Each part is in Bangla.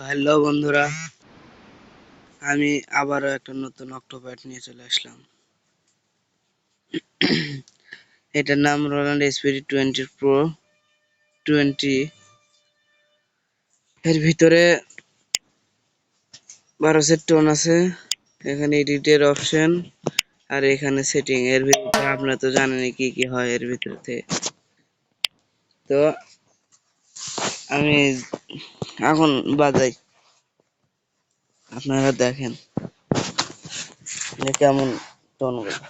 হ্যালো বন্ধুরা, আমি আবারও একটা নতুন অক্টোপ্যাড নিয়ে চলে আসলাম। এটার নাম রোল্যান্ড স্পিরিট 20 প্রো 20। এর ভিতরে 12 সেট টোন আছে, এখানে এডিটের অপশন আর এখানে সেটিং। এর ভিতরে আপনারা তো জানেনই কি কি হয় এর ভিতরে। তো আমি এখন বাজাই, আপনারা দেখেন যে কেমন টোন গুলো।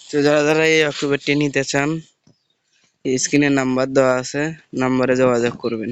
তো যারা এই অক্টোপ্যাডটি নিতে চান, স্ক্রিনে নাম্বার দেওয়া আছে, নাম্বারে যোগাযোগ করবেন।